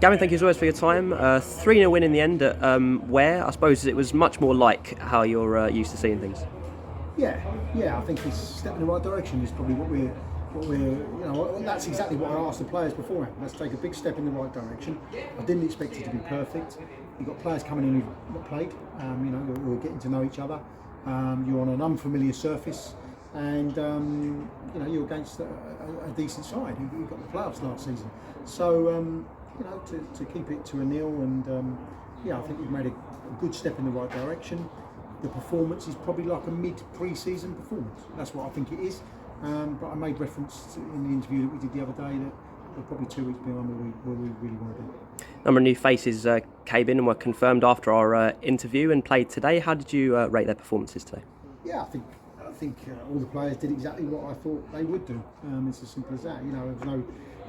Gavin, thank you as always for your time. 3-0 win in the end at Ware. I suppose it was much more like how you're used to seeing things. Yeah. I think it's a step in the right direction. Is probably what we're. That's exactly what I asked the players beforehand. Let's take a big step in the right direction. I didn't expect it to be perfect. You've got players coming in who've not played. Who are getting to know each other. You're on an unfamiliar surface, and you're against a decent side. You got the playoffs last season, so to keep it to a nil, and I think we've made a good step in the right direction. The performance is probably like a mid-pre-season performance. That's what I think it is. But I made reference in the interview that we did the other day that we're probably 2 weeks behind where we really want to be. A number of new faces came in and were confirmed after our interview and played today. How did you rate their performances today? Yeah, I think all the players did exactly what I thought they would do. It's as simple as that.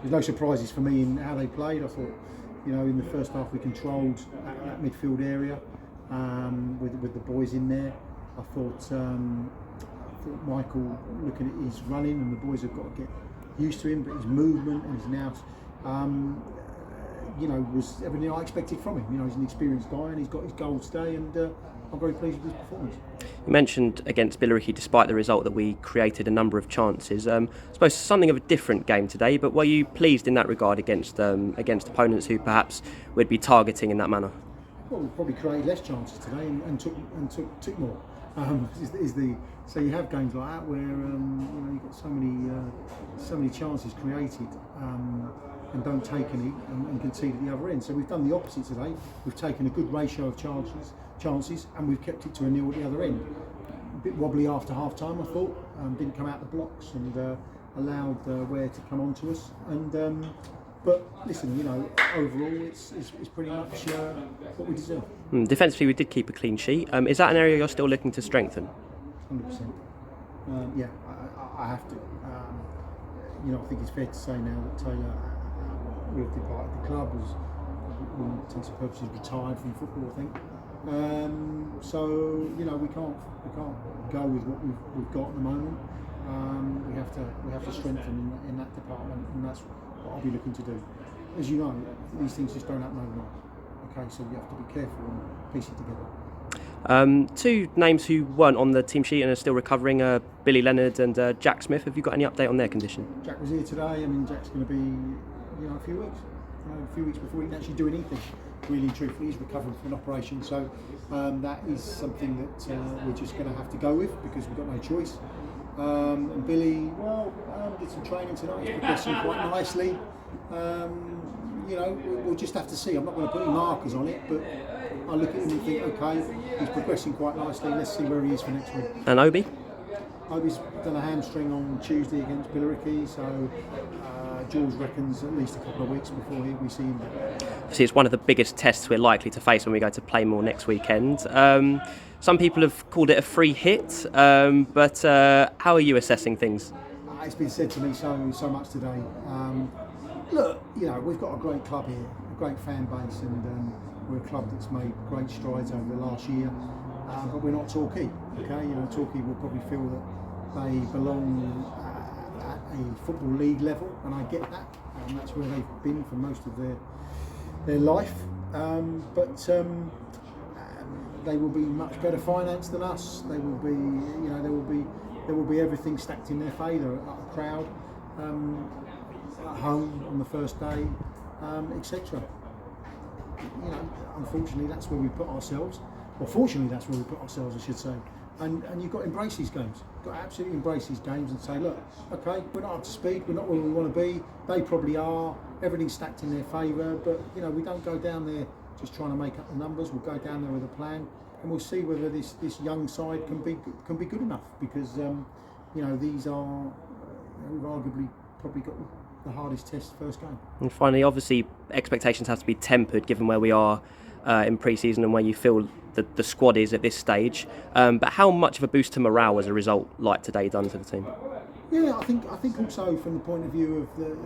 There's no surprises for me in how they played. I thought, in the first half we controlled that midfield area with the boys in there. I thought Michael, looking at his running, and the boys have got to get used to him, but his movement and his nous, was everything I expected from him. He's an experienced guy and he's got his goal today, and I'm very pleased with his performance. You mentioned against Billericay, despite the result, that we created a number of chances. I suppose something of a different game today, but were you pleased in that regard against opponents who perhaps would be targeting in that manner? Well, we probably created less chances today and took more. So you have games like that where you've got so many chances created and don't take any and concede at the other end. So we've done the opposite today. We've taken a good ratio of chances and we've kept it to a nil at the other end. A bit wobbly after half time, I thought. Didn't come out the blocks and allowed Ware to come on to us. But listen, overall it's pretty much what we deserve. Defensively, we did keep a clean sheet. Is that an area you're still looking to strengthen? 100%. I have to. I think it's fair to say now that Taylor will have departed the club, as all intents and purposes retired from football, I think. So we can't go with what we've got at the moment. We have to strengthen in that department, and that's what I'll be looking to do. As you know, these things just don't happen overnight. Okay, so you have to be careful and piece it together. Two names who weren't on the team sheet and are still recovering are Billy Leonard and Jack Smith. Have you got any update on their condition? Jack was here today. Jack's going to be a few weeks. A few weeks before he can actually do anything. Really and truthfully, he's recovering from an operation, so that is something that we're just going to have to go with because we've got no choice. And Billy, did some training tonight. He's progressing quite nicely. We'll just have to see. I'm not going to put any markers on it, but I look at him and think, okay, he's progressing quite nicely. Let's see where he is for next week. And Obi? Obi's done a hamstring on Tuesday against Billericay, so Jules reckons at least a couple of weeks before we see him. See, it's one of the biggest tests we're likely to face when we go to Playmore next weekend. Some people have called it a free hit, but how are you assessing things? It's been said to me so much today. Look, we've got a great club here, a great fan base, and we're a club that's made great strides over the last year. But we're not Torquay. Okay, Torquay will probably feel that they belong at a football league level, and I get that. That's where they've been for most of their life. But they will be much better financed than us. They will be, there will be everything stacked in their favour. A crowd at home on the first day, etc. Unfortunately, that's where we put ourselves. Well, fortunately, that's where we put ourselves, I should say. And you've got to embrace these games. You've got to absolutely embrace these games and say, look, okay, we're not up to speed, we're not where we want to be. They probably are. Everything's stacked in their favour, but we don't go down there just trying to make up the numbers. We'll go down there with a plan, and we'll see whether this young side can be good enough. Because these are we've arguably probably got the hardest test first game. And finally, obviously, expectations have to be tempered given where we are in pre-season and where you feel the squad is at this stage. But how much of a boost to morale as a result like today done to the team? Yeah, I think also from the point of view of that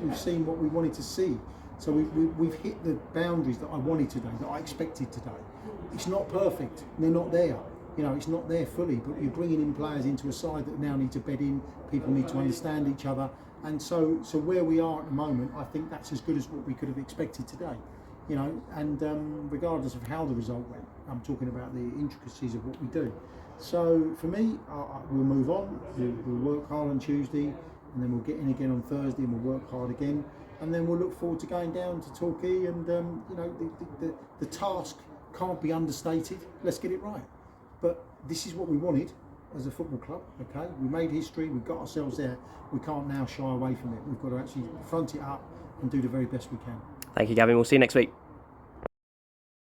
we've seen what we wanted to see. So we've hit the boundaries that I wanted today, that I expected today. It's not perfect. They're not there. It's not there fully, but you're bringing in players into a side that now need to bed in. People need to understand each other, And so where we are at the moment, I think that's as good as what we could have expected today. You know, and regardless of how the result went, I'm talking about the intricacies of what we do. So for me, we'll move on. We'll work hard on Tuesday, and then we'll get in again on Thursday, and we'll work hard again, and then we'll look forward to going down to Torquay. And you know, the task can't be understated. Let's get it right. But this is what we wanted as a football club. Okay, we made history. We got ourselves there. We can't now shy away from it. We've got to actually front it up and do the very best we can. Thank you, Gavin. We'll see you next week.